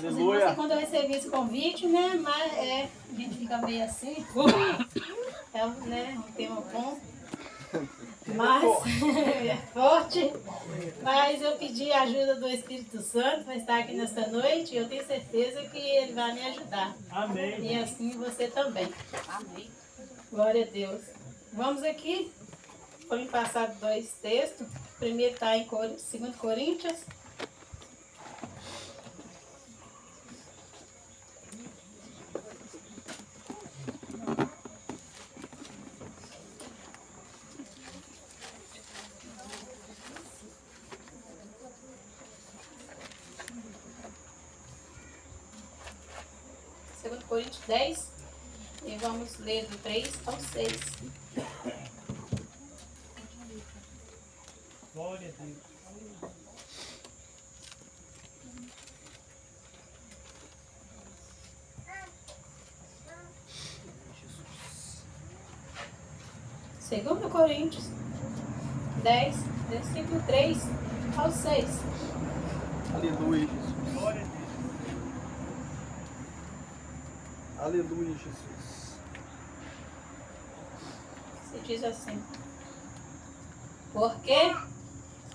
Os irmãos que quando eu recebi esse convite, né, mas a gente fica meio assim, né, um tema bom, mas é forte, mas eu pedi a ajuda do Espírito Santo para estar aqui nesta noite e eu tenho certeza que ele vai me ajudar. Amém. E assim você também. Amém. Glória a Deus. Vamos aqui, foi passado 2 textos, o primeiro está em 2 Coríntios. Coríntios 10, e vamos ler do 3 ao 6. Glória a Deus. Segundo Coríntios 10, versículo 3 ao 6. Aleluia, Jesus. Glória a Deus. Aleluia, Jesus. Se diz assim: porque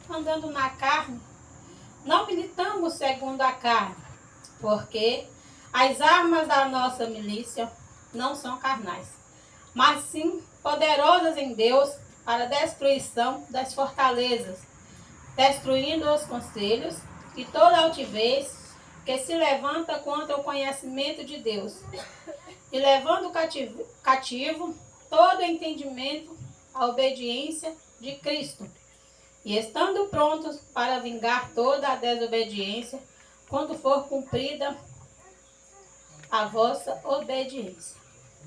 andando na carne, não militamos segundo a carne, porque as armas da nossa milícia não são carnais, mas sim poderosas em Deus para a destruição das fortalezas, destruindo os conselhos e toda altivez que se levanta contra o conhecimento de Deus, e levando cativo todo entendimento à obediência de Cristo, e estando prontos para vingar toda a desobediência, quando for cumprida a vossa obediência.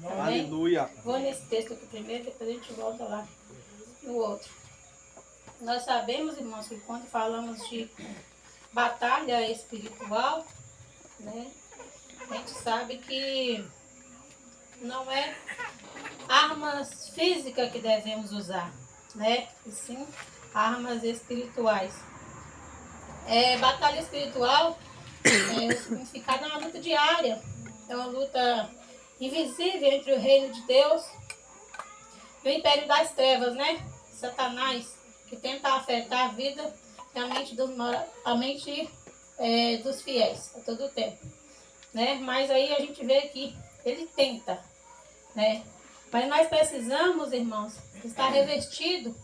Amém? Aleluia. Vou nesse texto aqui primeiro, depois a gente volta lá no outro. Nós sabemos, irmãos, que quando falamos de batalha espiritual, né, a gente sabe que não é armas físicas que devemos usar, né? E sim armas espirituais. Batalha espiritual o significado é uma luta diária, é uma luta invisível entre o reino de Deus e o império das trevas, né? Satanás, que tenta afetar a vida e a mente dos fiéis a todo tempo, né? Mas aí a gente vê que ele tenta, né? Mas nós precisamos, irmãos, estar revestido,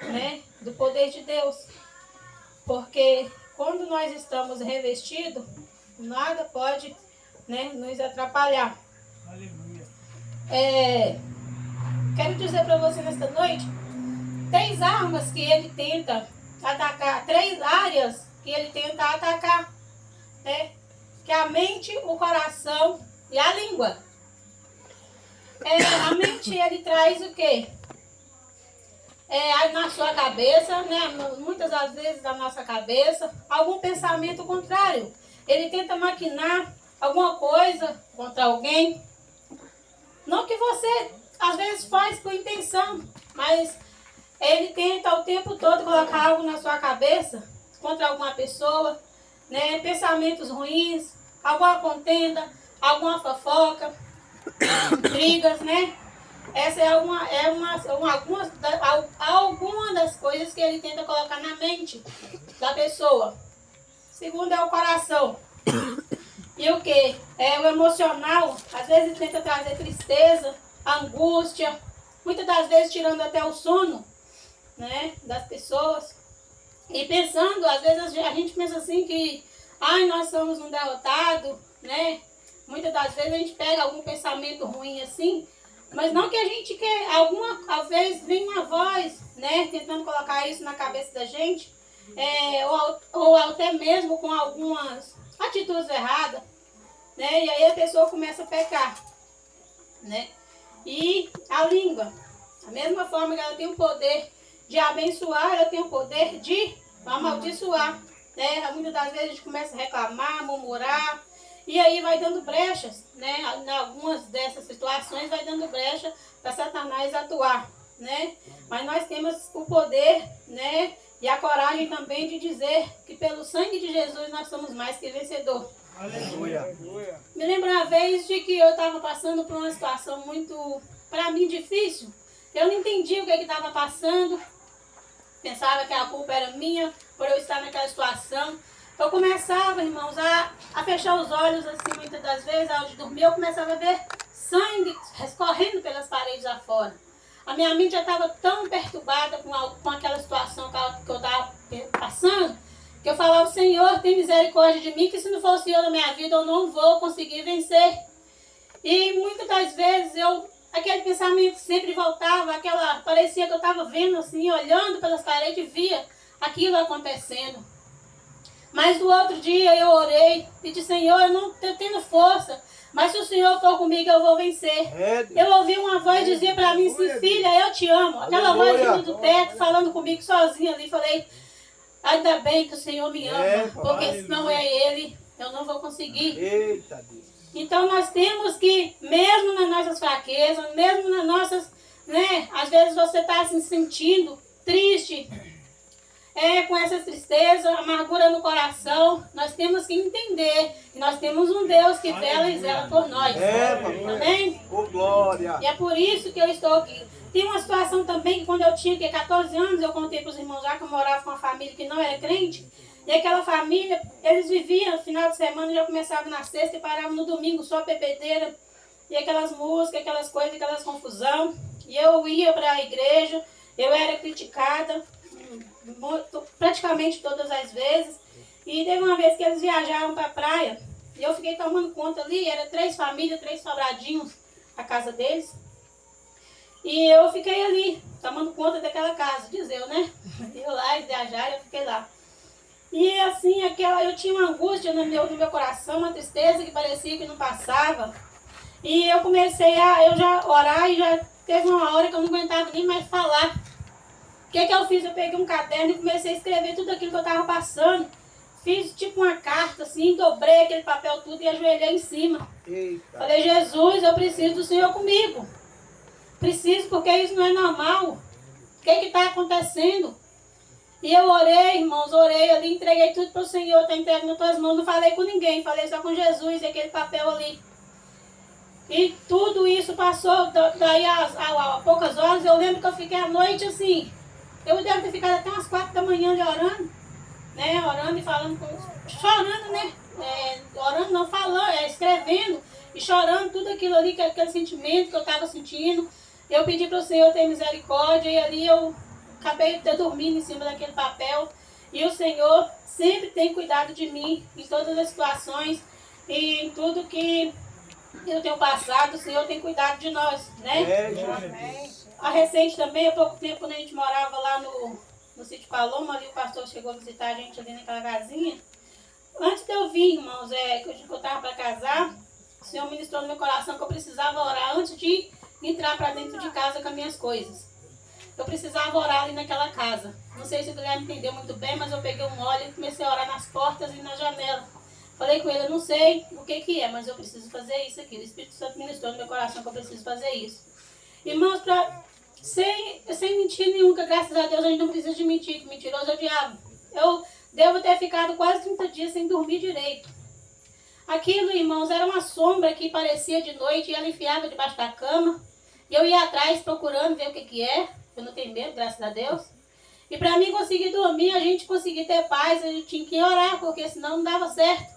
né, do poder de Deus, porque quando nós estamos revestidos, nada pode, né, nos atrapalhar. Aleluia. Quero dizer para você nesta noite, 3 armas que ele tenta atacar, 3 áreas que ele tenta atacar, né? Que é a mente, o coração e a língua. A mente, ele traz o quê? Na sua cabeça, né? Muitas das vezes na nossa cabeça, algum pensamento contrário. Ele tenta maquinar alguma coisa contra alguém. Não que você, às vezes, faz por intenção, mas ele tenta o tempo todo colocar algo na sua cabeça contra alguma pessoa, né? Pensamentos ruins, alguma contenda, alguma fofoca, intrigas, né? Essa é alguma das coisas que ele tenta colocar na mente da pessoa. Segundo é o coração. E o que? O emocional. Às vezes tenta trazer tristeza, angústia, muitas das vezes tirando até o sono, né, das pessoas. E pensando, às vezes a gente pensa assim que nós somos um derrotado, né? Muitas das vezes a gente pega algum pensamento ruim assim, mas não que a gente quer, às vezes vem uma voz, né, tentando colocar isso na cabeça da gente, ou até mesmo com algumas atitudes erradas, né, e aí a pessoa começa a pecar, né. E a língua, da mesma forma que ela tem o poder de abençoar, ela tem o poder de amaldiçoar, né. Muitas das vezes a gente começa a reclamar, murmurar, e aí vai dando brechas, né? Em algumas dessas situações vai dando brecha para Satanás atuar, né? Mas nós temos o poder, né? E a coragem também de dizer que pelo sangue de Jesus nós somos mais que vencedor, Aleluia. Me lembro uma vez de que eu estava passando por uma situação muito, para mim, difícil. Eu não entendi o que estava passando. Pensava que a culpa era minha por eu estar naquela situação. Eu começava, irmãos, a fechar os olhos, assim, muitas das vezes, ao de dormir, eu começava a ver sangue escorrendo pelas paredes afora. A minha mente já estava tão perturbada com aquela situação que eu estava passando, que eu falava: Senhor, tem misericórdia de mim, que se não for o Senhor na minha vida, eu não vou conseguir vencer. E muitas das vezes aquele pensamento sempre voltava, parecia que eu estava vendo assim, olhando pelas paredes e via aquilo acontecendo. Mas no outro dia eu orei e disse: Senhor, eu não estou tendo força, mas se o Senhor for comigo, eu vou vencer. Eu ouvi uma voz que dizia para mim assim: filha, eu te amo. Aquela voz vindo do teto, falando comigo sozinha ali. Falei: ainda bem que o Senhor me ama, porque se não é Ele, eu não vou conseguir. Eita Deus. Então nós temos que, mesmo nas nossas fraquezas, mesmo nas nossas, né, às vezes você está se sentindo triste, com essa tristeza, amargura no coração, nós temos que entender que nós temos um Deus que vela e zela por nós. Amém? Oh, glória. E é por isso que eu estou aqui. Tem uma situação também que quando eu tinha 14 anos, eu contei para os irmãos já que eu morava com uma família que não era crente. E aquela família, eles viviam no final de semana, já começavam na sexta e paravam no domingo, só bebedeira. E aquelas músicas, aquelas coisas, aquelas confusão. E eu ia para a igreja, eu era criticada praticamente todas as vezes. E teve uma vez que eles viajaram para a praia, e eu fiquei tomando conta ali, era 3 famílias, 3 sobradinhos, a casa deles. E eu fiquei ali, tomando conta daquela casa, diz eu, né? Eu lá, eles viajaram, eu fiquei lá. E assim, eu tinha uma angústia no meu coração, uma tristeza que parecia que não passava. E eu comecei eu já orar e já teve uma hora que eu não aguentava nem mais falar. O que eu fiz? Eu peguei um caderno e comecei a escrever tudo aquilo que eu estava passando. Fiz tipo uma carta assim, dobrei aquele papel tudo e ajoelhei em cima. Eita. Falei: Jesus, eu preciso do Senhor comigo. Preciso, porque isso não é normal. O que está acontecendo? E eu orei, irmãos, orei ali, entreguei tudo para o Senhor, está entregue nas tuas mãos. Não falei com ninguém, falei só com Jesus e aquele papel ali. E tudo isso passou, daí a poucas horas, eu lembro que eu fiquei à noite assim. Eu devo ter ficado até umas 4 da manhã ali orando, né? Orando e falando, chorando, né? Orando, não falando, escrevendo e chorando tudo aquilo ali, aquele sentimento que eu estava sentindo. Eu pedi para o Senhor ter misericórdia e ali eu acabei de dormir em cima daquele papel. E o Senhor sempre tem cuidado de mim em todas as situações e em tudo que eu tenho passado. O Senhor tem cuidado de nós, né? A recente também, há pouco tempo, quando a gente morava lá no sítio Paloma, ali o pastor chegou a visitar a gente ali naquela casinha. Antes de eu vir, irmãos, que eu estava para casar, o Senhor ministrou no meu coração que eu precisava orar antes de entrar para dentro de casa com as minhas coisas. Eu precisava orar ali naquela casa. Não sei se o Guilherme entendeu muito bem, mas eu peguei um óleo e comecei a orar nas portas e na janela. Falei com ele: eu não sei o que é, mas eu preciso fazer isso aqui. O Espírito Santo ministrou no meu coração que eu preciso fazer isso. Irmãos, sem mentir nenhuma, graças a Deus a gente não precisa de mentir, que mentiroso é o diabo. Eu devo ter ficado quase 30 dias sem dormir direito. Aquilo, irmãos, era uma sombra que parecia de noite e ela enfiava debaixo da cama. E eu ia atrás procurando ver o que é. Eu não tenho medo, graças a Deus. E para mim conseguir dormir, a gente conseguir ter paz, a gente tinha que orar, porque senão não dava certo.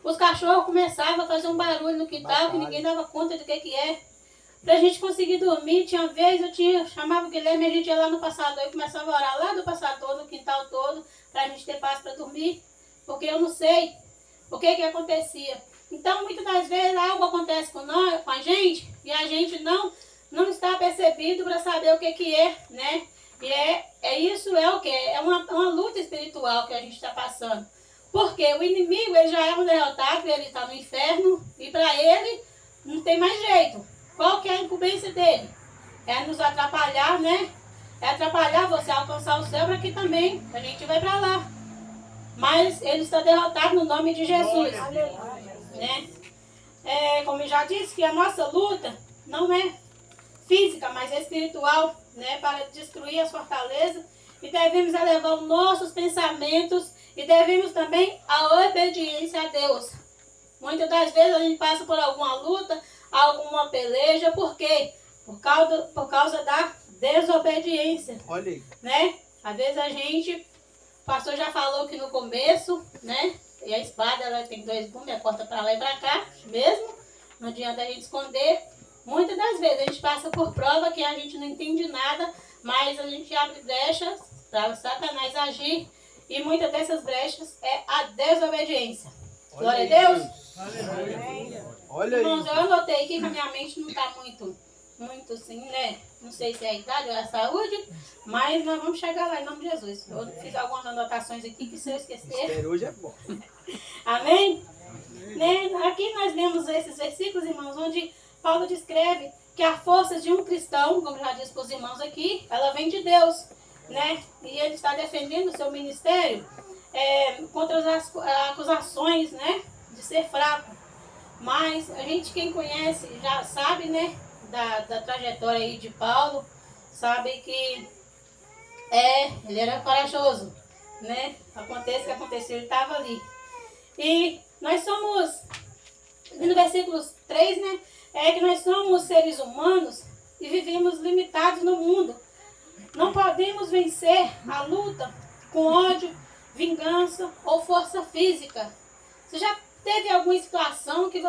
Os cachorros começavam a fazer um barulho no quintal que ninguém dava conta do que é. Pra gente conseguir dormir, tinha vez chamava o Guilherme, a gente ia lá no passador e começava a orar lá do passador, no quintal todo, pra gente ter paz para dormir. Porque eu não sei o que acontecia. Então, muitas das vezes, algo acontece com a gente, e a gente não está percebido para saber o que é, né? E isso é o que? É uma luta espiritual que a gente está passando. Porque o inimigo, ele já é um derrotado, ele está no inferno, e para ele não tem mais jeito. Qual que é a incumbência dele? É nos atrapalhar, né? É atrapalhar você a alcançar o céu para que também a gente vai para lá. Mas ele está derrotado no nome de Jesus. Né? Como eu já disse, que a nossa luta não é física, mas é espiritual, né? Para destruir as fortalezas. E devemos elevar os nossos pensamentos e devemos também a obediência a Deus. Muitas das vezes a gente passa por alguma luta, alguma peleja, por quê? Por causa da desobediência, Olha aí. né? Às vezes a gente, o pastor já falou que no começo, né? E a espada, ela tem dois gumes, corta para lá e para cá, mesmo. Não adianta a gente esconder. Muitas das vezes a gente passa por prova que a gente não entende nada, mas a gente abre brechas para Satanás agir. E muitas dessas brechas é a desobediência. Glória a Deus. Olha aí. Irmãos, eu anotei aqui que a minha mente não está muito assim, né? Não sei se é a idade ou é a saúde, mas nós vamos chegar lá em nome de Jesus. Eu fiz algumas anotações aqui que se eu esquecer. Espero hoje é bom. Amém? Né? Aqui nós lemos esses versículos, irmãos, onde Paulo descreve que a força de um cristão, como já disse para os irmãos aqui, ela vem de Deus, né? E ele está defendendo o seu ministério contra as acusações, né? De ser fraco. Mas a gente, quem conhece, já sabe, né? Da trajetória aí de Paulo, sabe que ele era corajoso, né? Acontece o que aconteceu, ele estava ali. E nós somos, no versículo 3, né? Que nós somos seres humanos e vivemos limitados no mundo. Não podemos vencer a luta com ódio, vingança ou força física. Você já teve alguma situação que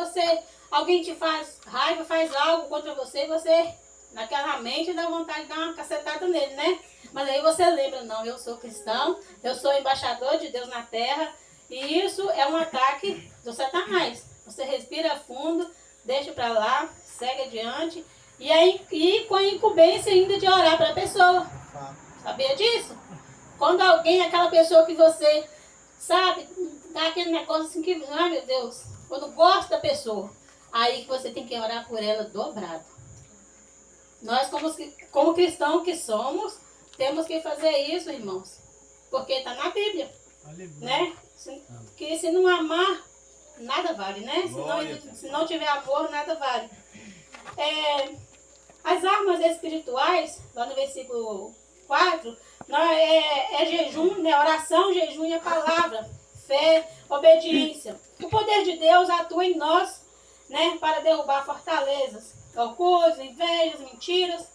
alguém te faz raiva, faz algo contra você e você, naquela mente, dá vontade de dar uma cacetada nele, né? Mas aí você lembra, não, eu sou cristão, eu sou embaixador de Deus na terra, e isso é um ataque do Satanás. Você respira fundo, deixa pra lá, segue adiante, e com a incumbência ainda de orar para a pessoa. Sabia disso? Quando alguém, aquela pessoa que você sabe, dá aquele negócio assim que, ai meu Deus, quando gosta da pessoa, aí que você tem que orar por ela dobrado. Nós, como cristãos que somos, temos que fazer isso, irmãos, porque está na Bíblia, né? Que se não amar, nada vale, né? Se não tiver amor, nada vale. As armas espirituais, lá no versículo 4, jejum, né? Oração, jejum e a palavra, fé, obediência. O poder de Deus atua em nós, né? Para derrubar fortalezas, orgulhos, invejas, mentiras.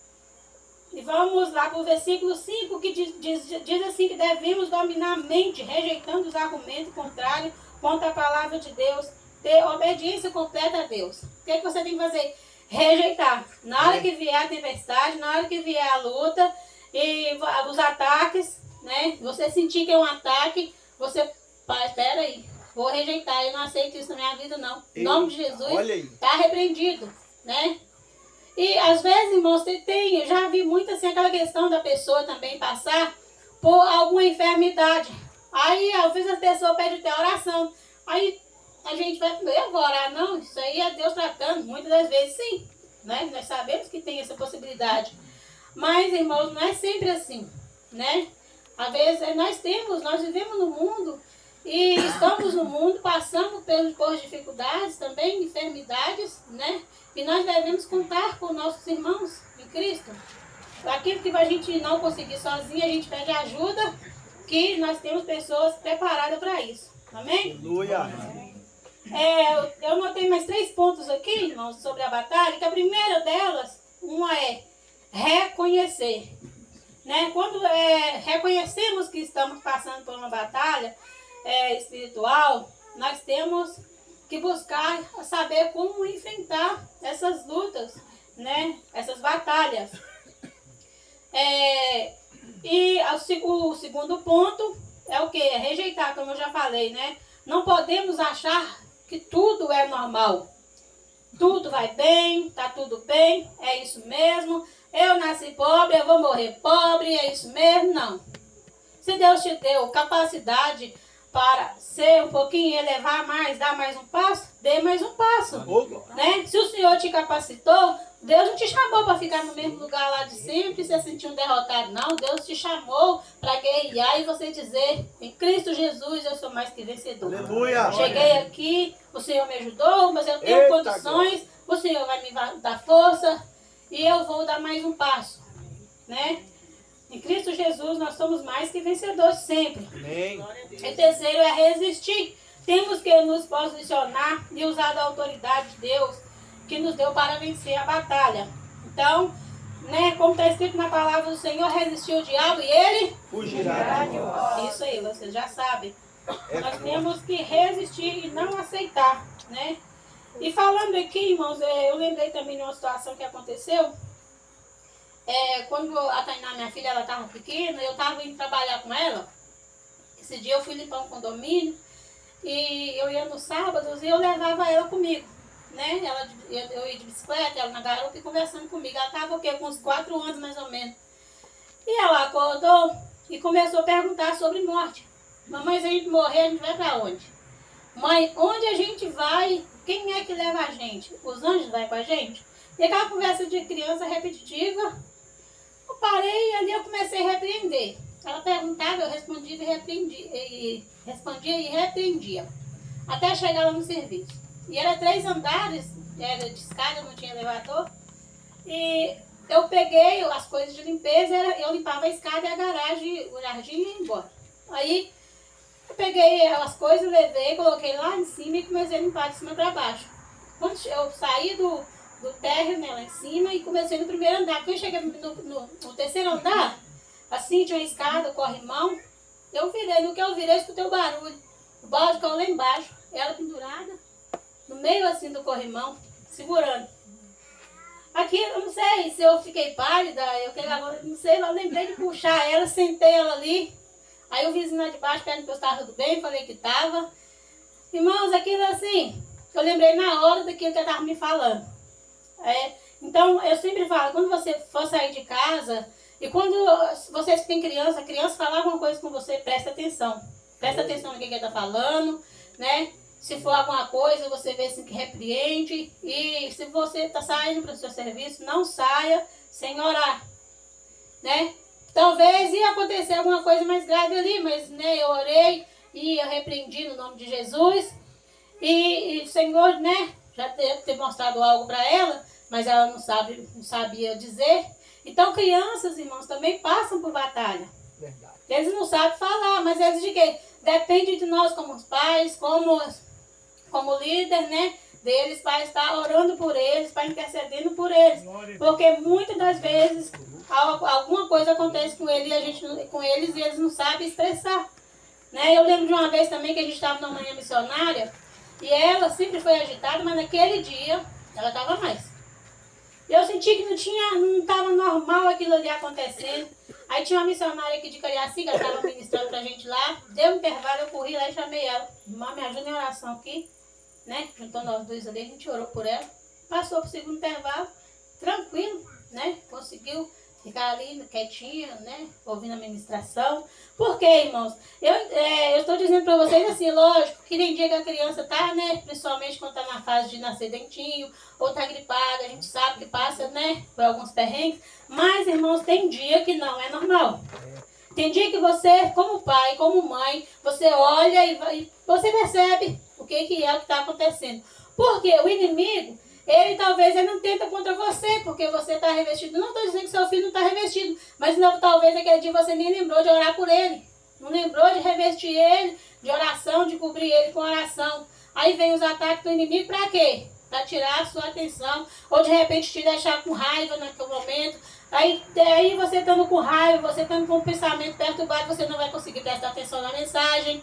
E vamos lá para o versículo 5, que diz assim que devemos dominar a mente, rejeitando os argumentos contrários contra a palavra de Deus, ter obediência completa a Deus. O que você tem que fazer? Rejeitar. Na hora que vier a tempestade, na hora que vier a luta e os ataques, né? Você sentir que é um ataque, você, espera aí, vou rejeitar, eu não aceito isso na minha vida não. Em nome de Jesus, está repreendido, né? E às vezes, irmãos, eu já vi muito assim aquela questão da pessoa também passar por alguma enfermidade. Aí, às vezes, a pessoa pede até oração. Aí a gente vai, eu vou orar, não, isso aí é Deus tratando. Muitas das vezes, sim, né? Nós sabemos que tem essa possibilidade. Mas, irmãos, não é sempre assim, né? Às vezes, nós vivemos no mundo e estamos no mundo, passamos por dificuldades também, enfermidades, né? E nós devemos contar com nossos irmãos em Cristo. Aquilo que a gente não conseguir sozinho, a gente pede ajuda, que nós temos pessoas preparadas para isso. Amém? Aleluia. Eu notei mais 3 pontos aqui, irmãos, sobre a batalha, que a primeira delas, uma é reconhecer. Né? Quando reconhecemos que estamos passando por uma batalha espiritual, nós temos que buscar saber como enfrentar essas lutas, né? Essas batalhas. E o segundo ponto é o quê? É rejeitar, como eu já falei, né? Não podemos achar que tudo é normal. Tudo vai bem, tá tudo bem, é isso mesmo. Eu nasci pobre, eu vou morrer pobre, é isso mesmo. Não. Se Deus te deu capacidade para ser um pouquinho, elevar mais, dar mais um passo, dê mais um passo. Né? Se o Senhor te capacitou, Deus não te chamou para ficar no mesmo lugar lá de sempre e se sentir um derrotado, não. Deus te chamou para guerrear e você dizer, em Cristo Jesus eu sou mais que vencedor. Aleluia. Cheguei aqui, o Senhor me ajudou, mas eu tenho condições, o Senhor vai me dar força e eu vou dar mais um passo. Né? Em Cristo Jesus nós somos mais que vencedores sempre. Amém. E terceiro é resistir. temos que nos posicionar e usar da autoridade de Deus que nos deu para vencer a batalha. Então, né, como está escrito na palavra do Senhor, resistiu o diabo e ele Fugirá. Isso aí, vocês já sabem. Nós temos que resistir e não aceitar, né? E falando aqui, irmãos, eu lembrei também de uma situação que aconteceu. Quando a Tainá, minha filha, ela estava pequena, eu estava indo trabalhar com ela. Esse dia eu fui limpar um condomínio e eu ia nos sábados e eu levava ela comigo, né? Eu ia de bicicleta, ela na garupa e conversando comigo. Ela estava com uns 4 anos mais ou menos. E ela acordou e começou a perguntar sobre morte. Mamãe, se a gente morrer, a gente vai para onde? Mãe, onde a gente vai? Quem é que leva a gente? Os anjos vão com a gente? E aquela conversa de criança repetitiva, eu parei e ali eu comecei a repreender. Ela perguntava, eu respondia e repreendia. Até chegar lá no serviço. E era 3 andares, era de escada, não tinha elevador. E eu peguei as coisas de limpeza, eu limpava a escada e a garagem, o jardim e ia embora. Aí eu peguei as coisas, levei, coloquei lá em cima e comecei a limpar de cima para baixo. Quando eu saí do térreo, né, lá em cima, e comecei no primeiro andar. Quando eu cheguei no terceiro andar, assim, tinha uma escada, corrimão, eu virei. No que eu virei, escutei o barulho. O balde caiu lá embaixo, ela pendurada, no meio assim do corrimão, segurando. Aqui, eu não sei se eu fiquei pálida, agora não sei, eu lembrei de puxar ela, sentei ela ali. Aí o vizinho lá de baixo perguntou se estava tudo bem, falei que estava. Irmãos, aquilo assim, eu lembrei na hora daquilo que ela estava me falando. Então, eu sempre falo, quando você for sair de casa, e quando vocês que têm criança, a criança falar alguma coisa com você, presta atenção. Presta atenção no que ela está falando, né? Se for alguma coisa, você vê assim que repreende. E se você está saindo para o seu serviço, não saia sem orar, né? Talvez ia acontecer alguma coisa mais grave ali, mas né, eu orei e eu repreendi no nome de Jesus. E o Senhor, né, já deve ter mostrado algo para ela, mas ela não sabia dizer. Então, crianças, irmãos, também passam por batalha. Verdade. Eles não sabem falar, mas eles de quê? Depende de nós como pais, como líder, né? Deles, para estar orando por eles, para intercedendo por eles. Porque muitas das vezes alguma coisa acontece com eles e eles não sabem expressar. Né? Eu lembro de uma vez também que a gente estava numa manhã missionária e ela sempre foi agitada, mas naquele dia ela estava mais. Eu senti que não estava normal aquilo ali acontecendo. Aí tinha uma missionária aqui de Cariacica, ela estava ministrando pra gente lá. Deu um intervalo, eu corri lá e chamei ela. Irmã, me ajuda em oração aqui. Né? Juntou nós dois ali, a gente orou por ela. Passou pro segundo intervalo, tranquilo, né? Conseguiu ficar ali quietinha, né? Ouvindo a ministração. Por quê, irmãos? Eu estou dizendo para vocês assim, lógico, que tem dia que a criança tá, né? Principalmente quando tá na fase de nascer dentinho, ou tá gripada, a gente sabe que passa, né? Por alguns perrengues. Mas, irmãos, tem dia que não é normal. Tem dia que você, como pai, como mãe, você olha e você percebe o que é o que está acontecendo. Porque o inimigo, ele não tenta contra você, porque você está revestido. Não estou dizendo que seu filho não está revestido, mas não, talvez aquele dia você nem lembrou de orar por ele. Não lembrou de revestir ele de oração, de cobrir ele com oração. Aí vem os ataques do inimigo para quê? Para tirar a sua atenção, ou de repente te deixar com raiva naquele momento. Aí você estando com raiva, você estando com o pensamento perturbado, você não vai conseguir prestar atenção na mensagem.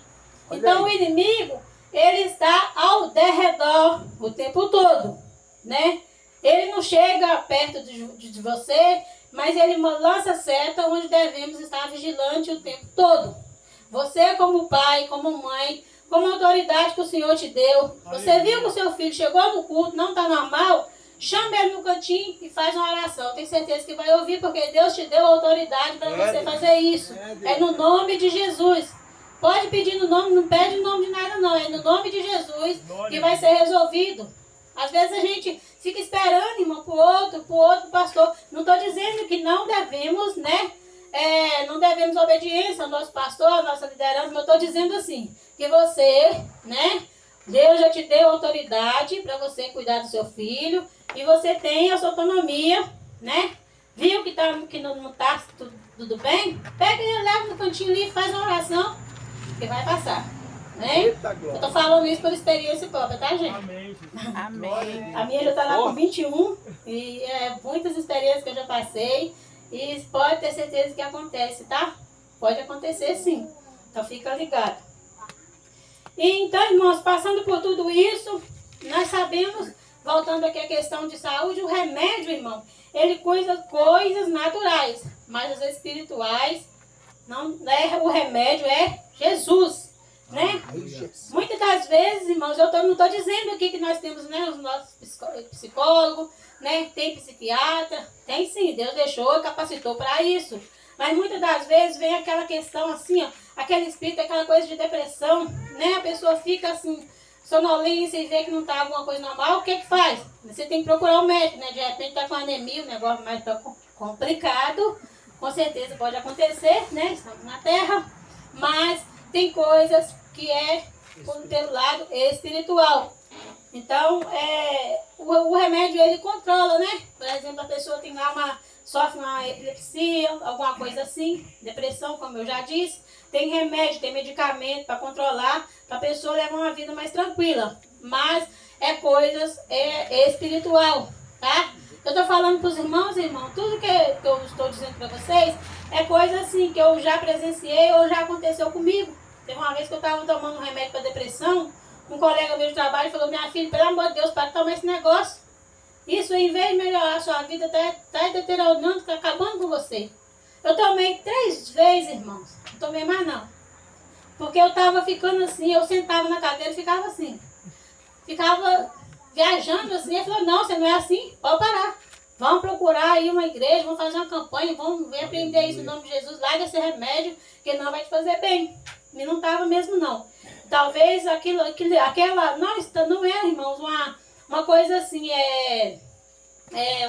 Então o inimigo, ele está ao derredor o tempo todo, né? Ele não chega perto de você, mas ele lança seta onde devemos estar vigilantes o tempo todo. Você como pai, como mãe, como autoridade que o Senhor te deu, você viu que o seu filho chegou no culto, não está normal, chama ele no cantinho e faz uma oração. Tenho certeza que vai ouvir, porque Deus te deu autoridade para você fazer isso. É no nome de Jesus. Pode pedir no nome, não pede o nome de nada não, é no nome de Jesus que vai ser resolvido. Às vezes a gente fica esperando, irmão, pro outro pastor. Não estou dizendo que não devemos, né? Não devemos obediência ao nosso pastor, à nossa liderança, mas eu estou dizendo assim, que você, né? Deus já te deu autoridade para você cuidar do seu filho e você tem a sua autonomia, né? Viu que não está tudo bem? Pega e leva no cantinho ali e faz uma oração que vai passar. Né? Eita Eu glória. tô falando isso por experiência própria, tá, gente? Amém. A minha já tá lá com 21 e muitas experiências que eu já passei e pode ter certeza que acontece, tá? Pode acontecer sim. Então fica ligado. E então, irmãos, passando por tudo isso, nós sabemos, voltando aqui à questão de saúde, o remédio, irmão, ele cuida coisas naturais, mas as espirituais, não é, o remédio é Jesus, né? Muitas das vezes, irmãos, não estou dizendo aqui que nós temos, né, os nossos psicólogos, né, tem psiquiatra, tem sim, Deus deixou e capacitou para isso. Mas muitas das vezes vem aquela questão assim, ó, aquele espírito, aquela coisa de depressão, né? A pessoa fica assim, sonolência e vê que não está alguma coisa normal, o que que faz? Você tem que procurar um médico, né? De repente está com anemia, um negócio mais complicado, com certeza pode acontecer, né? Estamos na Terra, mas tem coisas que é pelo lado espiritual. Então, o remédio ele controla, né? Por exemplo, a pessoa tem lá sofre uma epilepsia, alguma coisa assim, depressão, como eu já disse. Tem remédio, tem medicamento para controlar, para a pessoa levar uma vida mais tranquila. Mas é coisas espiritual, tá? Eu estou falando para os irmãos, tudo que eu estou dizendo para vocês é coisa assim que eu já presenciei ou já aconteceu comigo. Teve uma vez que eu estava tomando um remédio para depressão, um colega meu de trabalho falou, minha filha, pelo amor de Deus, para de tomar esse negócio. Isso, em vez de melhorar a sua vida, está deteriorando, está acabando com você. Eu tomei 3 vezes, irmãos. Não tomei mais não. Porque eu estava ficando assim, eu sentava na cadeira e ficava assim. Ficava viajando assim. Ele falou, não, você não é assim, pode parar. Vamos procurar aí uma igreja, vamos fazer uma campanha, vamos aprender isso no nome de Jesus, larga esse remédio, que não vai te fazer bem. E não estava mesmo não. Talvez aquela, não é, irmãos, uma coisa assim,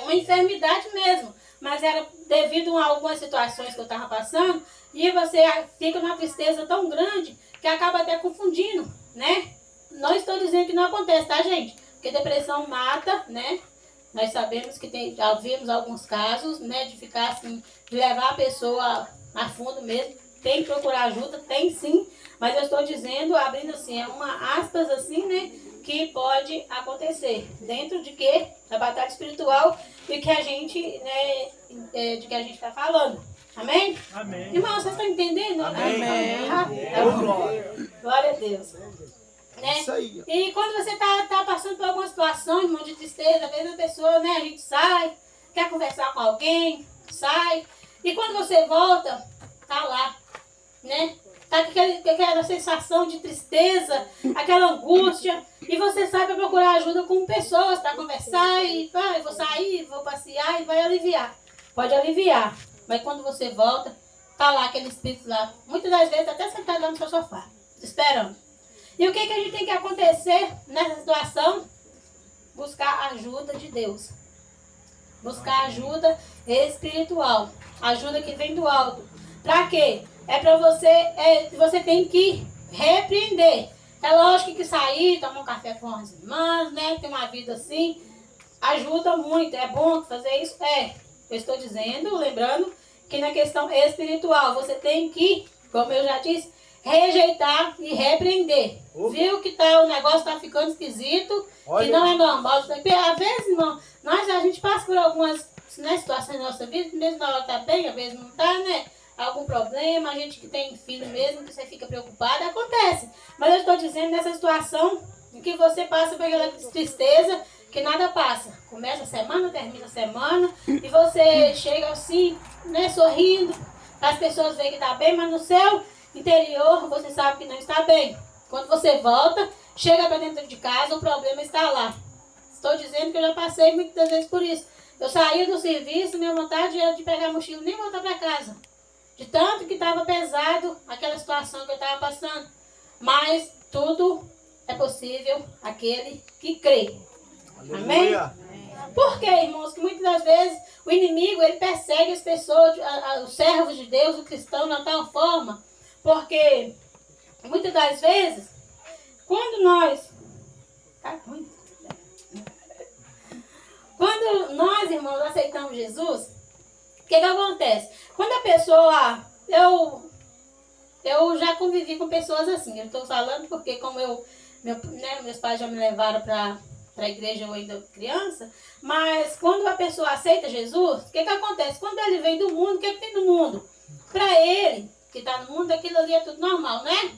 uma enfermidade mesmo, mas era devido a algumas situações que eu estava passando, e você fica numa tristeza tão grande que acaba até confundindo, né? Não estou dizendo que não acontece, tá, gente? Porque depressão mata, né? Nós sabemos que já vimos alguns casos, né, de ficar assim, de levar a pessoa a fundo mesmo. Tem que procurar ajuda, tem sim, mas eu estou dizendo, abrindo assim, uma aspas assim, né, que pode acontecer. Dentro de que? Da batalha espiritual e que a gente, né, de que a gente está falando. Amém? Amém. Irmão, vocês estão entendendo? Amém. Glória a Deus. Né? Isso aí. E quando você tá passando por alguma situação, irmão, de tristeza, às vezes a pessoa, né, a gente sai, quer conversar com alguém, sai, e quando você volta, tá lá, né? Tá com aquela sensação de tristeza, aquela angústia, e você sai para procurar ajuda com pessoas para conversar, e eu vou sair, vou passear, e vai aliviar. Pode aliviar, mas quando você volta, tá lá aquele espírito lá, muitas das vezes até sentado lá no seu sofá, esperando. E o que a gente tem que acontecer nessa situação? Buscar a ajuda de Deus. Buscar ajuda espiritual. Ajuda que vem do alto. Para quê? Você tem que repreender. É lógico que sair, tomar um café com as irmãs, né? Ter uma vida assim, ajuda muito. É bom fazer isso? Eu estou dizendo, lembrando, que na questão espiritual, você tem que, como eu já disse, rejeitar e repreender. Viu que o negócio está ficando esquisito, que não é normal. Às vezes, irmão, a gente passa por algumas, né, situações na nossa vida, mesmo na hora está bem, às vezes não está, né? Algum problema, a gente que tem filho mesmo, que você fica preocupada, acontece. Mas eu estou dizendo nessa situação em que você passa por aquela tristeza, que nada passa. Começa a semana, termina a semana, e você chega assim, né, sorrindo, as pessoas veem que está bem, mas no seu interior você sabe que não está bem. Quando você volta, chega para dentro de casa, o problema está lá. Estou dizendo que eu já passei muitas vezes por isso. Eu saía do serviço, minha vontade era de pegar a mochila e nem voltar para casa. De tanto que estava pesado aquela situação que eu estava passando. Mas tudo é possível aquele que crê. Amém? Por quê, irmãos? Que muitas das vezes o inimigo ele persegue as pessoas, os servos de Deus, o cristão, de tal forma. Porque muitas das vezes, quando nós, irmãos, aceitamos Jesus, o que acontece? Quando a pessoa, Eu já convivi com pessoas assim. Eu estou falando porque como meus pais já me levaram para a igreja eu ainda criança, mas quando a pessoa aceita Jesus, o que acontece? Quando ele vem do mundo, o que tem no mundo? Para ele, que está no mundo, aquilo ali é tudo normal, né?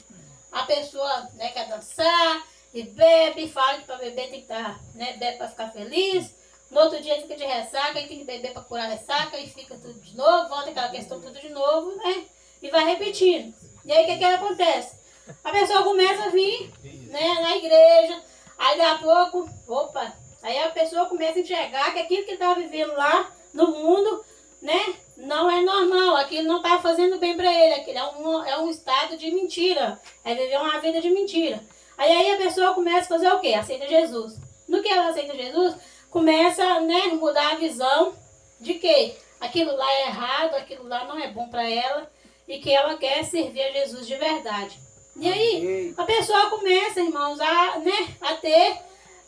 A pessoa, né, quer dançar e bebe, fala que para beber tem que estar, né, bebe para ficar feliz. No outro dia fica de ressaca, aí tem que beber para curar a ressaca, e fica tudo de novo, volta aquela questão tudo de novo, né? E vai repetindo. E aí o que acontece? A pessoa começa a vir, né, na igreja, aí daqui a pouco, opa, aí a pessoa começa a enxergar que aquilo que estava vivendo lá no mundo, né, não é normal, aquilo não está fazendo bem para ele, aquilo é um estado de mentira, é viver uma vida de mentira. Aí a pessoa começa a fazer o quê? Aceita Jesus. No que ela aceita Jesus, começa, né, mudar a visão de que aquilo lá é errado, aquilo lá não é bom para ela e que ela quer servir a Jesus de verdade. E aí a pessoa começa, irmãos, a ter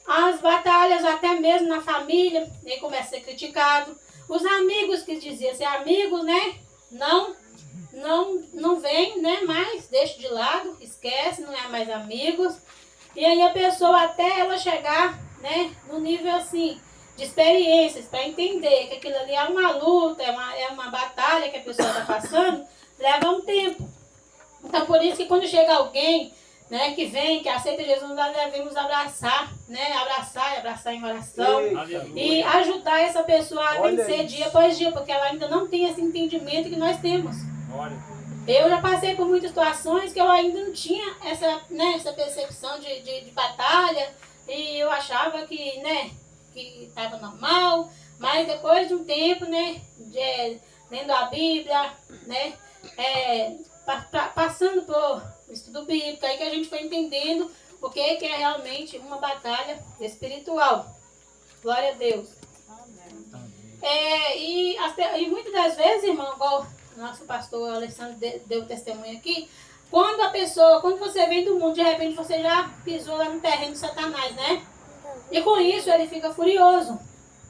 as batalhas até mesmo na família, e aí começa a ser criticado. Os amigos que diziam ser amigos, né, não vem, né, mais, deixa de lado, esquece, não é mais amigos. E aí a pessoa até ela chegar, né, no nível assim, de experiências, para entender que aquilo ali é uma luta, é uma batalha que a pessoa está passando, leva um tempo. Então por isso que quando chega alguém, né, que vem, que aceita Jesus, nós devemos abraçar, né, abraçar em oração e ajudar essa pessoa a vencer dia após dia, porque ela ainda não tem esse entendimento que nós temos. Eu já passei por muitas situações que eu ainda não tinha essa percepção de batalha, e eu achava que, né, que estava normal, mas depois de um tempo, né, lendo a Bíblia, né, passando por estudo bíblico, aí que a gente foi entendendo o que é realmente uma batalha espiritual. Glória a Deus. E muitas das vezes, irmão, igual o nosso pastor Alessandro deu testemunho aqui, quando você vem do mundo, de repente você já pisou lá no terreno de Satanás, né? E com isso ele fica furioso.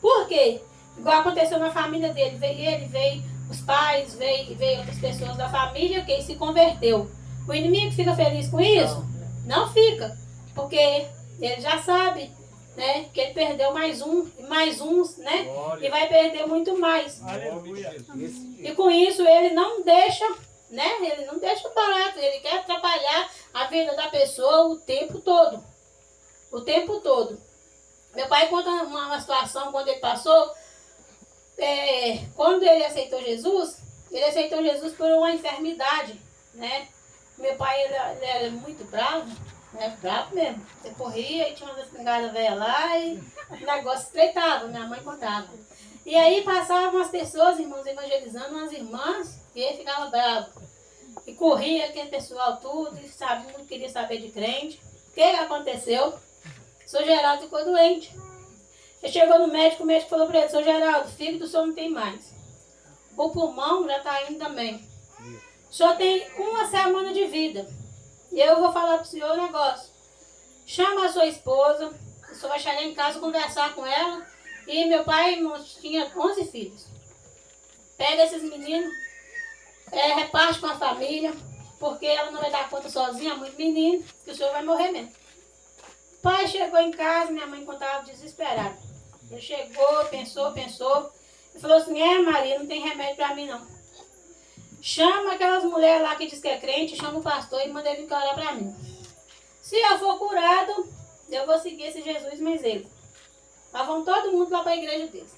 Por quê? Igual aconteceu na família dele, veio os pais, veio outras pessoas da família, que se converteu. O inimigo fica feliz com isso? Não fica, porque ele já sabe, né, que ele perdeu mais uns, né, e vai perder muito mais. Aleluia. E com isso ele não deixa, né, ele não deixa barato, ele quer atrapalhar a vida da pessoa o tempo todo. O tempo todo. Meu pai conta uma situação quando ele passou, quando ele aceitou Jesus por uma enfermidade, né? Meu pai, ele era muito bravo, né? Bravo mesmo. Você corria e tinha umas espingardas velhas lá e o negócio estreitava, minha mãe contava. E aí passavam umas pessoas, irmãos, evangelizando, umas irmãs, e ele ficava bravo. E corria aquele pessoal tudo, e não queria saber de crente. O que aconteceu? O senhor Geraldo ficou doente. Ele chegou no médico, o médico falou para ele: senhor Geraldo, o fígado do senhor não tem mais. O pulmão já está indo também. O senhor tem 1 semana de vida. E eu vou falar para o senhor um negócio. Chama a sua esposa, o senhor vai chegar em casa conversar com ela. E meu pai tinha 11 filhos. Pega esses meninos, reparte com a família, porque ela não vai dar conta sozinha, muito menino, que o senhor vai morrer mesmo. O pai chegou em casa, minha mãe contava desesperada. Ele chegou, pensou, e falou assim: Maria, não tem remédio para mim não. Chama aquelas mulheres lá que diz que é crente, chama o pastor e manda ele orar para mim. Se eu for curado, eu vou seguir esse Jesus, mas ele. Mas vão todo mundo lá para a igreja deles.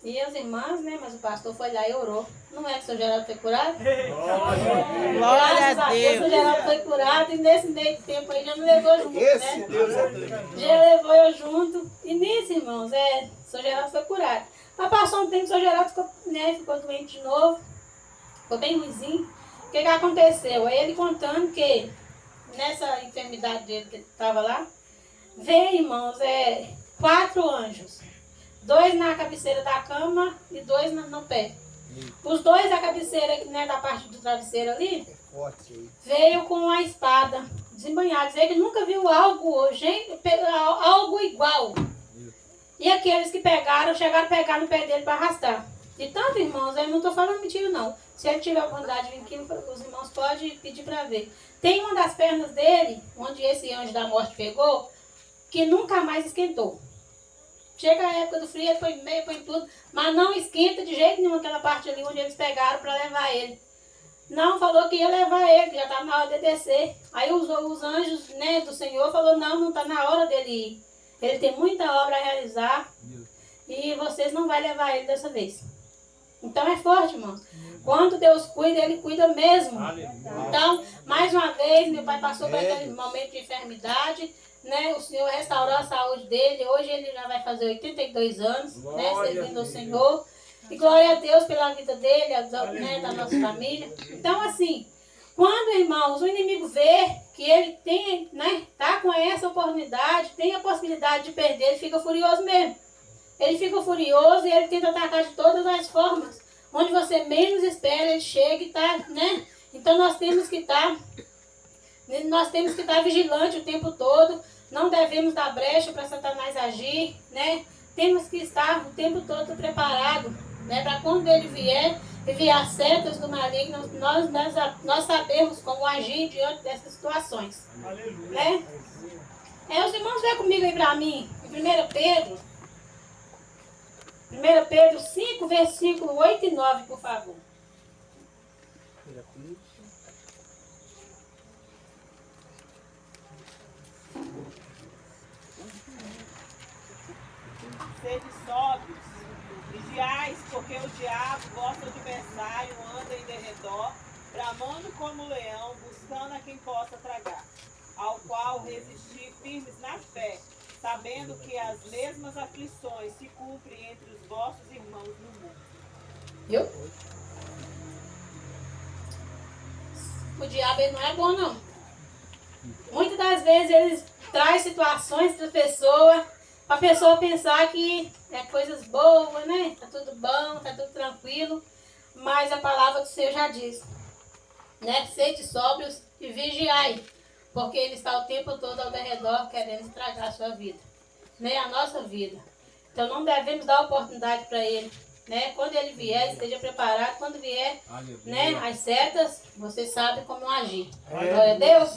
E as irmãs, né? Mas o pastor foi lá e orou. Não é que o seu Geraldo foi curado? Glória a Deus. O seu Geraldo foi curado e nesse meio tempo aí já me levou junto, Esse né? Deus é tremendo. Já levou eu junto. E nisso, irmãos, o seu Geraldo foi curado. Mas passou um tempo, o seu Geraldo ficou doente de novo. Ficou bem ruimzinho. O que aconteceu? Aí ele contando que nessa enfermidade dele que ele estava lá, veio, irmãos, 4 anjos. 2 na cabeceira da cama e 2 no pé. Os 2 da cabeceira, né, da parte do travesseiro ali, veio com a espada desembanhada. Dizer que ele nunca viu algo igual. E aqueles que chegaram a pegar no pé dele para arrastar. De tanto, irmãos, eu não estou falando mentira, não. Se ele tiver a oportunidade de vir aqui, os irmãos podem pedir para ver. Tem uma das pernas dele, onde esse anjo da morte pegou, que nunca mais esquentou. Chega a época do frio, ele põe meio, põe tudo, mas não esquenta de jeito nenhum aquela parte ali onde eles pegaram para levar ele. Não, falou que ia levar ele, que já estava na hora de descer. Aí os anjos, né, do Senhor falou, não está na hora dele ir. Ele tem muita obra a realizar e vocês não vão levar ele dessa vez. Então é forte, irmãos. Quando Deus cuida, Ele cuida mesmo. Então, mais uma vez, meu pai passou por aquele momento de enfermidade, né? O Senhor restaurou a saúde dele. Hoje ele já vai fazer 82 anos, né? Servindo ao Senhor. E glória a Deus pela vida dele, né? Da nossa família. Então, assim, quando, irmãos, o inimigo vê que ele tem, né? Tá com essa oportunidade, tem a possibilidade de perder, ele fica furioso mesmo. Ele fica furioso e ele tenta atacar de todas as formas. Onde você menos espera, ele chega e tá, né? Então nós temos que estar vigilante o tempo todo. Não devemos dar brecha para Satanás agir, né? Temos que estar o tempo todo preparado, né? Para quando ele vier, enviar setas do maligno, nós sabemos como agir diante dessas situações. Né? Os irmãos vêm comigo aí para mim, em 1 Pedro. 1 Pedro 5, versículo 8 e 9, por favor. Sede sóbrios, vigiais, porque o diabo, vosso adversário, anda em derredor, bramando como leão, buscando a quem possa tragar, ao qual resistir firmes na fé, sabendo que as mesmas aflições se cumprem entre os vossos irmãos no mundo. Viu? O diabo ele não é bom, não. Muitas das vezes ele traz situações para a pessoa pensar que é coisas boas, né? Tá tudo bom, tá tudo tranquilo. Mas a palavra do Senhor já diz, né? Sede sóbrios e vigiai, porque ele está o tempo todo ao redor querendo estragar a sua vida, né? A nossa vida. Então não devemos dar oportunidade para ele, né? Quando ele vier, esteja preparado. Quando vier, né, as setas, você sabe como agir. Glória a Deus.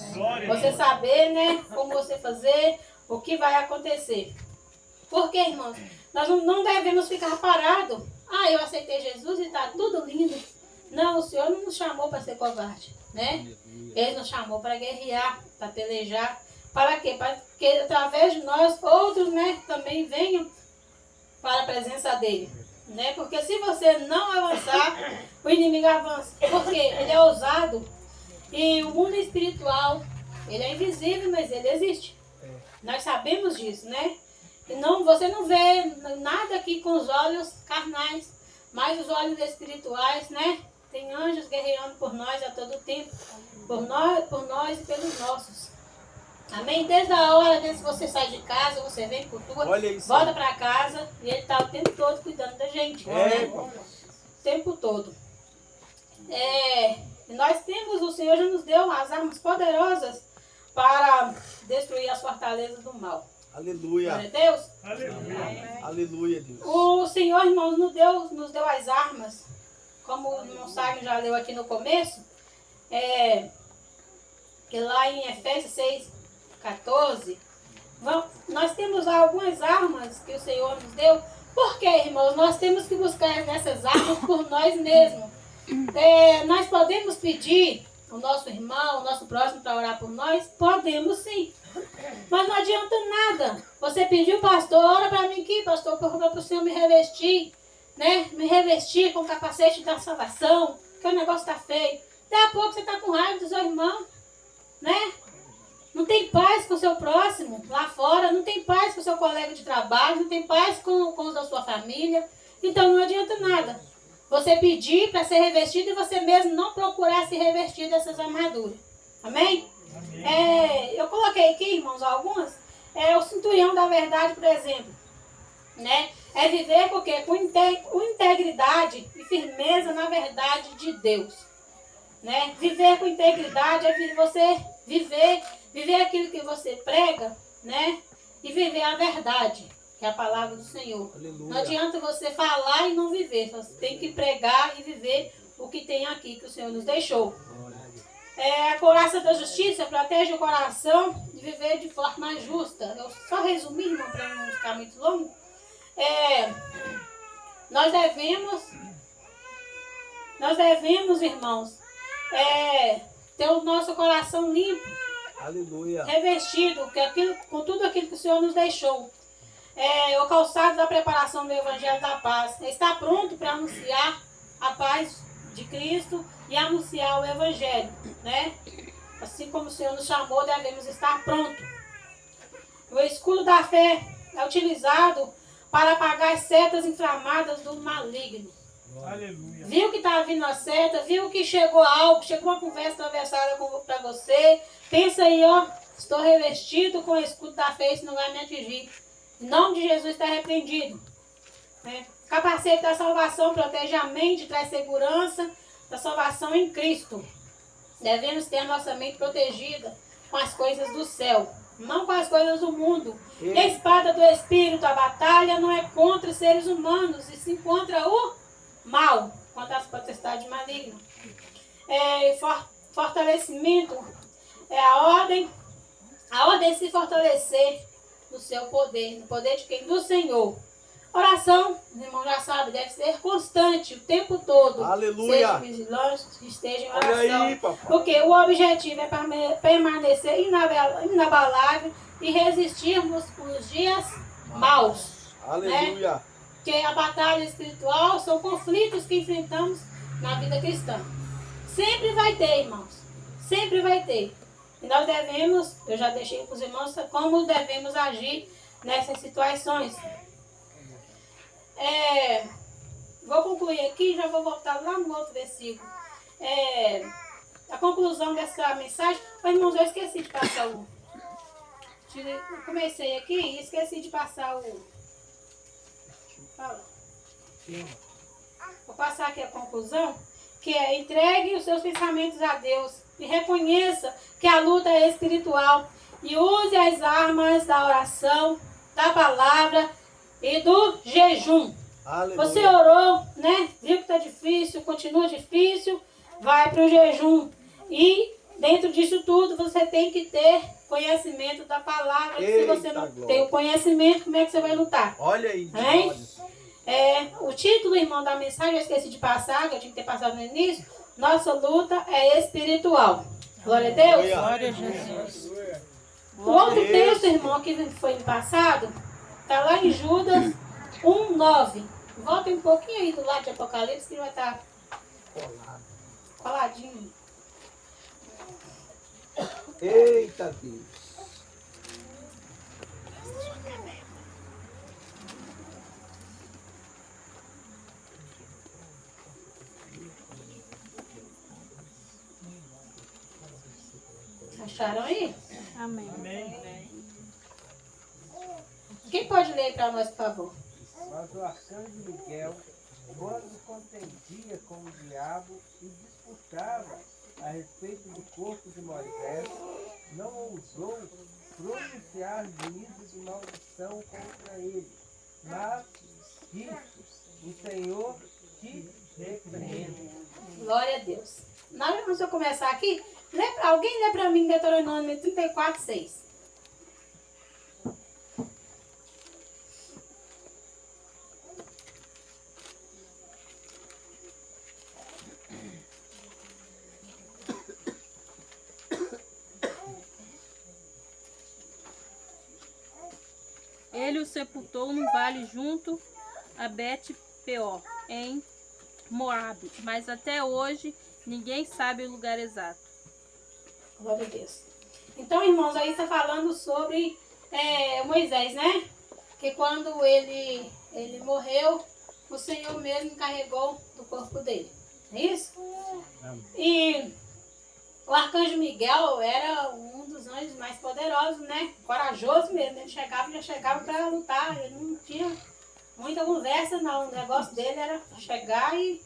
Você saber, né, como você fazer, o que vai acontecer. Por quê, irmãos? Nós não devemos ficar parados. Ah, eu aceitei Jesus e está tudo lindo. Não, o Senhor não nos chamou para ser covarde, né? Ele nos chamou para guerrear, para pelejar. Para quê? Para que através de nós, outros, né, também venham para a presença dele. Né? Porque se você não avançar, o inimigo avança. Porque ele é ousado. E o mundo espiritual, ele é invisível, mas ele existe. Nós sabemos disso, né? E você não vê nada aqui com os olhos carnais, mas os olhos espirituais, né? Tem anjos guerreando por nós a todo tempo. Por nós e pelos nossos. Amém? Desde a hora que você sai de casa, você vem, cultua, volta para casa e ele está o tempo todo cuidando da gente. Né? O tempo todo. E nós temos, o Senhor já nos deu as armas poderosas para destruir as fortalezas do mal. Aleluia. Glória a Deus. Aleluia. Aleluia, Deus. O Senhor, irmãos, nos deu as armas, como o irmão Sagno já leu aqui no começo, que lá em Efésios 6:14, nós temos algumas armas que o Senhor nos deu. Por quê, irmãos? Nós temos que buscar essas armas por nós mesmos. Nós podemos pedir o nosso irmão, o nosso próximo para orar por nós? Podemos sim. Mas não adianta nada. Você pediu, pastor, ora para mim aqui, pastor, para o Senhor me revestir, né? Me revestir com o capacete da salvação, que o negócio está feio. Daqui a pouco você está com raiva do seu irmão, né? Não tem paz com o seu próximo lá fora, não tem paz com o seu colega de trabalho, não tem paz com os da sua família. Então não adianta nada. Você pedir para ser revestido e você mesmo não procurar se revestir dessas armaduras. Amém? Eu coloquei aqui, irmãos, algumas. O cinturão da verdade, por exemplo. Né? É viver porque com integridade e firmeza na verdade de Deus. Né? Viver com integridade é você viver aquilo que você prega, né? E viver a verdade. que é a palavra do Senhor. Aleluia. Não adianta você falar e não viver, você tem que pregar e viver o que tem aqui que o Senhor nos deixou. A couraça da justiça protege o coração de viver de forma justa. Eu só resumi, irmão, para não ficar muito longo. Nós devemos, irmãos, ter o nosso coração limpo, Aleluia. revestido com tudo aquilo que o Senhor nos deixou. O calçado da preparação do Evangelho da Paz. Está pronto para anunciar a paz de Cristo e anunciar o Evangelho, né? Assim como o Senhor nos chamou, devemos estar prontos. O escudo da fé é utilizado para apagar as setas inflamadas do maligno. Aleluia. Viu que está vindo a seta, viu que chegou algo, chegou uma conversa atravessada para você. Pensa aí, ó, estou revestido com o escudo da fé, isso não vai me atingir. Em nome de Jesus está repreendido. Capacete da salvação protege a mente, traz segurança da salvação em Cristo. Devemos ter a nossa mente protegida com as coisas do céu, não com as coisas do mundo. E a espada do Espírito, a batalha não é contra os seres humanos, e sim contra o mal, contra as potestades malignas. Fortalecimento é a ordem de se fortalecer no seu poder, no poder de quem? Do Senhor. Oração, os irmãos já sabem, deve ser constante o tempo todo. Aleluia. Sejam vigilantes, estejam em Olha oração. aí, papai. Porque o objetivo é permanecer inabalável e resistirmos os dias maus. Aleluia. Porque a batalha espiritual são conflitos que enfrentamos na vida cristã. Sempre vai ter, irmãos. Sempre vai ter. E nós devemos, eu já deixei para os irmãos como devemos agir nessas situações. Vou concluir aqui e já vou voltar lá no outro versículo. A conclusão dessa mensagem. Mas, irmãos, eu esqueci de passar o... Eu comecei aqui e esqueci de passar o... Fala. Vou passar aqui a conclusão, que é: entregue os seus pensamentos a Deus e reconheça que a luta é espiritual e use as armas da oração, da palavra e do jejum. Aleluia. Você orou, né? Viu que está difícil, continua difícil, vai para o jejum. E dentro disso tudo você tem que ter conhecimento da palavra. Se você não tem o conhecimento, como é que você vai lutar? Olha aí. O título, irmão, da mensagem, eu esqueci de passar, que eu tinha que ter passado no início. Nossa luta é espiritual. Glória a Deus. Glória a Jesus. O outro texto, irmão, que foi passado, está lá em Judas 1:9. Volta um pouquinho aí do lado de Apocalipse, que vai estar coladinho. Eita Deus. Acharam aí? Amém. Amém. Quem pode ler para nós, por favor? Mas o arcanjo Miguel, quando contendia com o diabo e disputava a respeito do corpo de Moisés, não ousou pronunciar juízo de maldição contra ele, mas disse: o Senhor te repreende. Glória a Deus. Na hora que eu começar aqui, alguém lê para mim Deuteronômio 34:6. Ele o sepultou no vale junto a Bet-peor, em Moabe, mas até hoje ninguém sabe o lugar exato. Glória a Deus. Então, irmãos, aí está falando sobre Moisés, né? Que quando ele morreu, o Senhor mesmo encarregou do corpo dele. É isso? E o arcanjo Miguel era um dos anjos mais poderosos, né? Corajoso mesmo. Ele já chegava para lutar. Ele não tinha muita conversa, não. O negócio dele era chegar e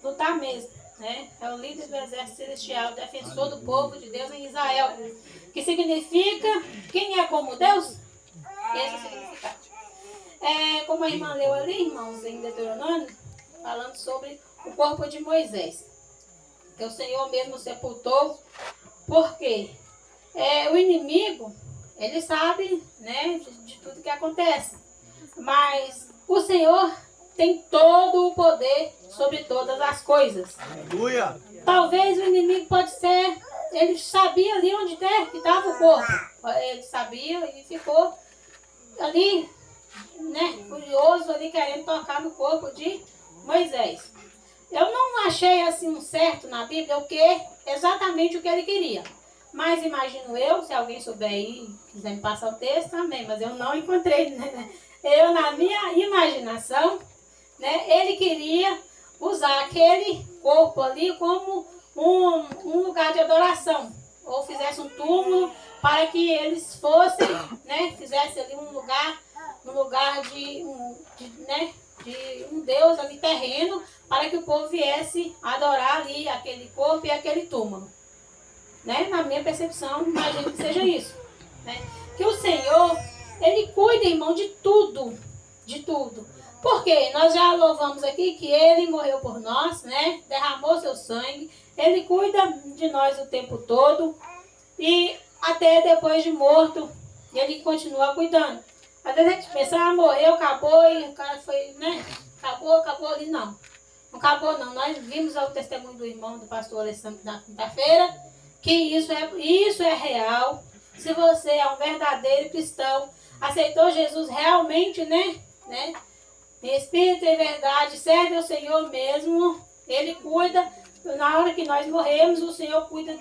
lutar mesmo, né? É o líder do exército celestial, defensor do povo de Deus em Israel. Que significa: quem é como Deus? Esse é o significado. como a irmã leu ali, irmãos, em Deuteronômio, falando sobre o corpo de Moisés, que o Senhor mesmo sepultou. Por quê? O inimigo, ele sabe, né, de tudo que acontece, mas o Senhor tem todo o poder sobre todas as coisas. Aleluia. Talvez o inimigo pode ser, ele sabia ali onde que estava o corpo. Ele sabia e ficou ali, né, curioso ali, querendo tocar no corpo de Moisés. Eu não achei assim um certo na Bíblia exatamente o que ele queria. Mas imagino eu, se alguém souber aí, quiser me passar o texto, amém. Mas eu não encontrei, né? Eu, na minha imaginação, né, ele queria usar aquele corpo ali como um lugar de adoração. Ou fizesse um túmulo para que eles fossem, né, fizesse ali um lugar de um Deus ali terreno, para que o povo viesse adorar ali aquele corpo e aquele túmulo. Né? Na minha percepção, imagino que seja isso. Né? Que o Senhor, Ele cuida, irmão, de tudo. De tudo. Porque nós já louvamos aqui que Ele morreu por nós, né? Derramou seu sangue. Ele cuida de nós o tempo todo. E até depois de morto, Ele continua cuidando. Às vezes a gente pensa, morreu, acabou, e o cara foi, né? Acabou ali, não. Não acabou, não. Nós vimos o testemunho do irmão, do pastor Alessandro, na quinta-feira, que isso é real. Se você é um verdadeiro cristão, aceitou Jesus realmente, né? Em espírito e verdade, serve ao Senhor mesmo, Ele cuida. Na hora que nós morremos, o Senhor cuida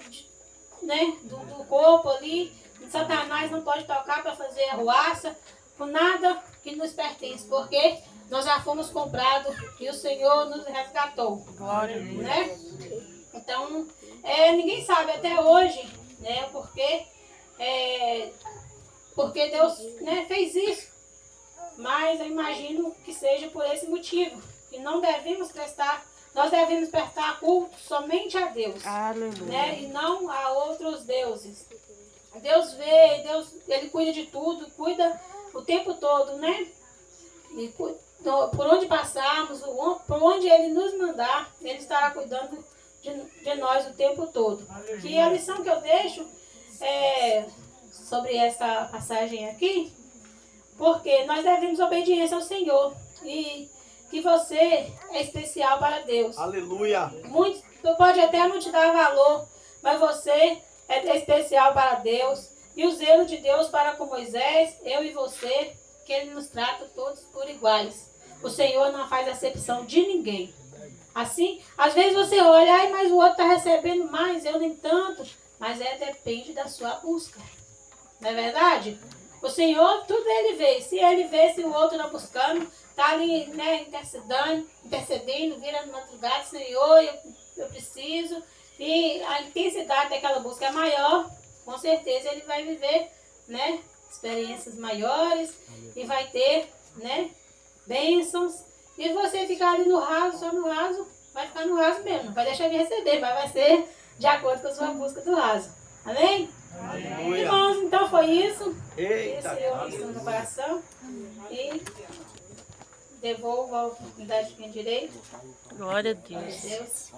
do corpo ali. Satanás não pode tocar para fazer arruaça, com nada que nos pertence, porque nós já fomos comprados e o Senhor nos resgatou. Glória a Deus. Né? Então, ninguém sabe até hoje, né, porque Deus, né, fez isso. Mas eu imagino que seja por esse motivo. E nós devemos prestar culto somente a Deus. Aleluia. Né, e não a outros deuses. Deus vê, Ele cuida de tudo, cuida o tempo todo, né? E por onde passarmos, por onde Ele nos mandar, Ele estará cuidando de nós o tempo todo. Que a lição que eu deixo sobre essa passagem aqui, porque nós devemos obediência ao Senhor. E que você é especial para Deus. Aleluia. Muitos pode até não te dar valor, mas você é especial para Deus. E o zelo de Deus para com Moisés, eu e você, que Ele nos trata todos por iguais. O Senhor não faz acepção de ninguém. Assim, às vezes você olha, mas o outro está recebendo mais, eu nem tanto. Mas depende da sua busca. Não é verdade? O Senhor, tudo Ele vê. Se Ele vê, se o outro está buscando, está ali, né, intercedendo, vira na madrugada, Senhor, eu preciso. E a intensidade daquela busca é maior, com certeza Ele vai viver, né, experiências maiores e vai ter, né, bênçãos. E você ficar ali no raso, só no raso, vai ficar no raso mesmo. Não vai deixar de receber, mas vai ser de acordo com a sua busca do raso. Amém? Aleluia. Irmãos, então foi isso. Eita. Esse eu estou no coração. E devolvo a oportunidade de quem direito. Glória a Deus. Deus.